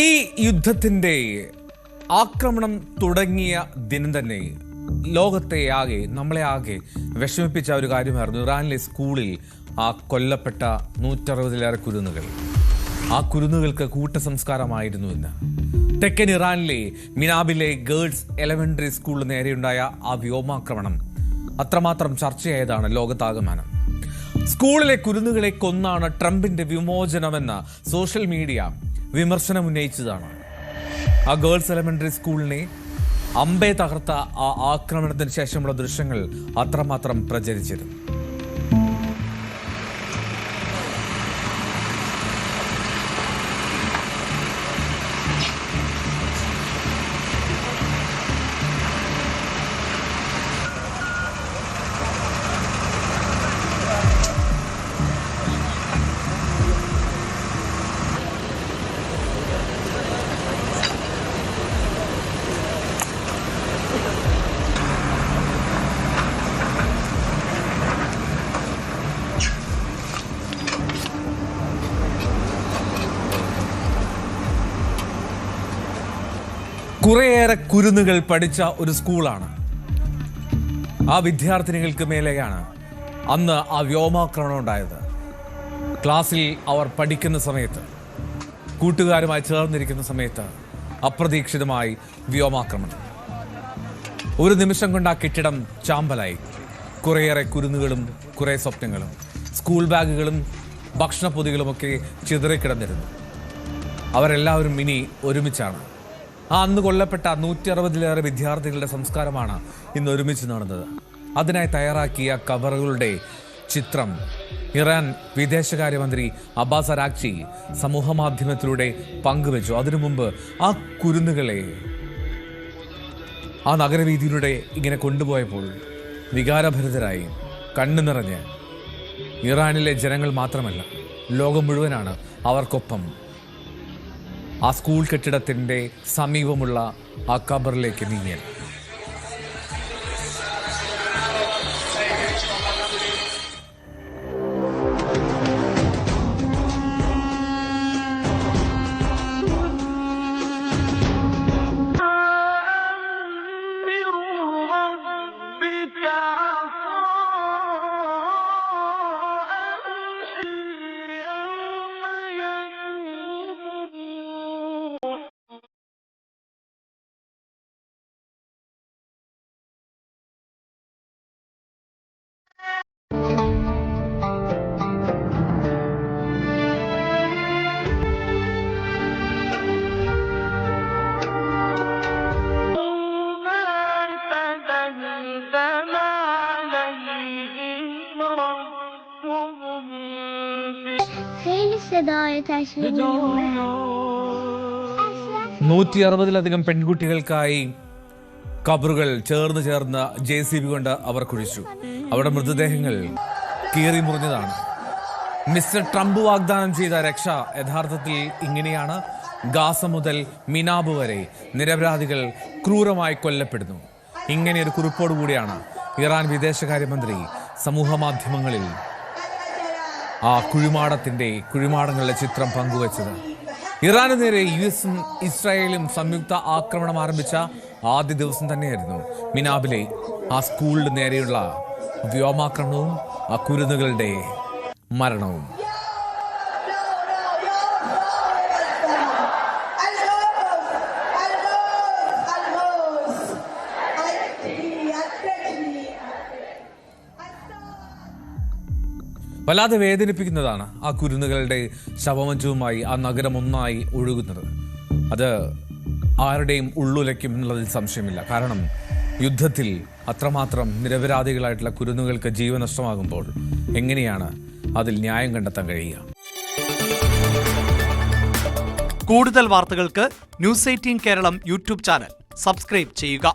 ഈ യുദ്ധത്തിൻ്റെ ആക്രമണം തുടങ്ങിയ ദിനം തന്നെ ലോകത്തെ ആകെ നമ്മളെ ആകെ വിഷമിപ്പിച്ച ഒരു കാര്യമായിരുന്നു ഇറാനിലെ സ്കൂളിൽ ആ കൊല്ലപ്പെട്ട 160-ലേറെ കുരുന്നുകൾ. ആ കുരുന്നുകൾക്ക് കൂട്ടസംസ്കാരമായിരുന്നു എന്ന്. തെക്കൻ ഇറാനിലെ മിനാബിലെ ഗേൾസ് എലമെന്ററി സ്കൂളിന് നേരെയുണ്ടായ ആ വ്യോമാക്രമണം അത്രമാത്രം ചർച്ചയായതാണ് ലോകത്താകമാനം. സ്കൂളിലെ കുരുന്നുകളെ കൊന്നാണ് ട്രംപിന്റെ വിമോചനമെന്ന സോഷ്യൽ മീഡിയ വിമർശനം ഉന്നയിച്ചതാണ്. ആ ഗേൾസ് എലമെന്ററി സ്കൂളിനെ അമ്പെ തകർത്ത ആ ആക്രമണത്തിന് ശേഷമുള്ള ദൃശ്യങ്ങൾ അത്രമാത്രം പ്രചരിച്ചിരുന്നു. കുറേയേറെ കുരുന്നുകൾ പഠിച്ച ഒരു സ്കൂളാണ്. ആ വിദ്യാർത്ഥിനികൾക്ക് മേലെയാണ് അന്ന് ആ വ്യോമാക്രമണം ഉണ്ടായത്. ക്ലാസ്സിൽ അവർ പഠിക്കുന്ന സമയത്ത്, കൂട്ടുകാരുമായി ചേർന്നിരിക്കുന്ന സമയത്ത് അപ്രതീക്ഷിതമായി വ്യോമാക്രമണം. ഒരു നിമിഷം കൊണ്ട് ആ കെട്ടിടം ചാമ്പലായി. കുറേയേറെ കുരുന്നുകളും കുറേ സ്വപ്നങ്ങളും സ്കൂൾ ബാഗുകളും ഭക്ഷണപ്പൊതികളുമൊക്കെ ചിതറിക്കിടന്നിരുന്നു. അവരെല്ലാവരും ഇനി ഒരുമിച്ചാണ്. ആ അന്ന് കൊല്ലപ്പെട്ട 160-ലേറെ വിദ്യാർത്ഥികളുടെ സംസ്കാരമാണ് ഇന്ന് ഒരുമിച്ച് നടന്നത്. അതിനായി തയ്യാറാക്കിയ കവറുകളുടെ ചിത്രം ഇറാൻ വിദേശകാര്യമന്ത്രി അബ്ബാസ് അരാക്ചി സമൂഹ മാധ്യമത്തിലൂടെ പങ്കുവച്ചു. അതിനു മുമ്പ് ആ കുരുന്നുകളെ ആ നഗരവീതിയിലൂടെ ഇങ്ങനെ കൊണ്ടുപോയപ്പോൾ വികാരഭരിതരായി കണ്ണു നിറഞ്ഞ് ഇറാനിലെ ജനങ്ങൾ മാത്രമല്ല, ലോകം മുഴുവനാണ് അവർക്കൊപ്പം ആ സ്കൂൾ കെട്ടിടത്തിൻ്റെ സമീപമുള്ള ആ ഖബറിലേക്ക് നീങ്ങിയത്. خیلی صدای تشویق 160-ലധികം പെൺകുട്ടികൾക്കായി കബറുകൾ ചേർന്ന് JCB കൊണ്ട് അവർ കുഴിച്ചു. അവിടെ മൃതദേഹങ്ങൾ കീറി മുറിഞ്ഞതാണ്. മിസ്റ്റർ ട്രംപ് വാഗ്ദാനം ചെയ്ത രക്ഷ യഥാർത്ഥത്തിൽ ഇങ്ങനെയാണ്. ഗാസ മുതൽ മിനാബ് വരെ നിരപരാധികൾ ക്രൂരമായി കൊല്ലപ്പെടുന്നു. ഇങ്ങനെ ഒരു കുറിപ്പോടുകൂടിയാണ് ഇറാൻ വിദേശകാര്യമന്ത്രി സമൂഹ മാധ്യമങ്ങളിൽ ആ കുഴിമാടങ്ങളുടെ ചിത്രം പങ്കുവച്ചത്. ഇറാന് നേരെ US-ഉം ഇസ്രായേലും സംയുക്ത ആക്രമണം ആരംഭിച്ച ആദ്യ ദിവസം തന്നെയായിരുന്നു മിനാബിലെ ആ സ്കൂളിന് നേരെയുള്ള വ്യോമാക്രമണവും ആ കുരുന്നുകളുടെ മരണവും. വല്ലാതെ വേദനിപ്പിക്കുന്നതാണ് ആ കുരുന്നുകളുടെ ശവമഞ്ചവുമായി ആ നഗരം ഒന്നായി ഒഴുകുന്നത്. അത് ആരുടെയും ഉള്ളുലയ്ക്കും എന്നുള്ളതിൽ സംശയമില്ല. കാരണം യുദ്ധത്തിൽ അത്രമാത്രം നിരപരാധികളായിട്ടുള്ള കുരുന്നുകൾക്ക് ജീവൻ നഷ്ടമാകുമ്പോൾ എങ്ങനെയാണ് അതിൽ ന്യായം കണ്ടെത്താൻ കഴിയുക? കൂടുതൽ വാർത്തകൾക്ക് News 18 Keralam YouTube channel subscribe ചെയ്യുക.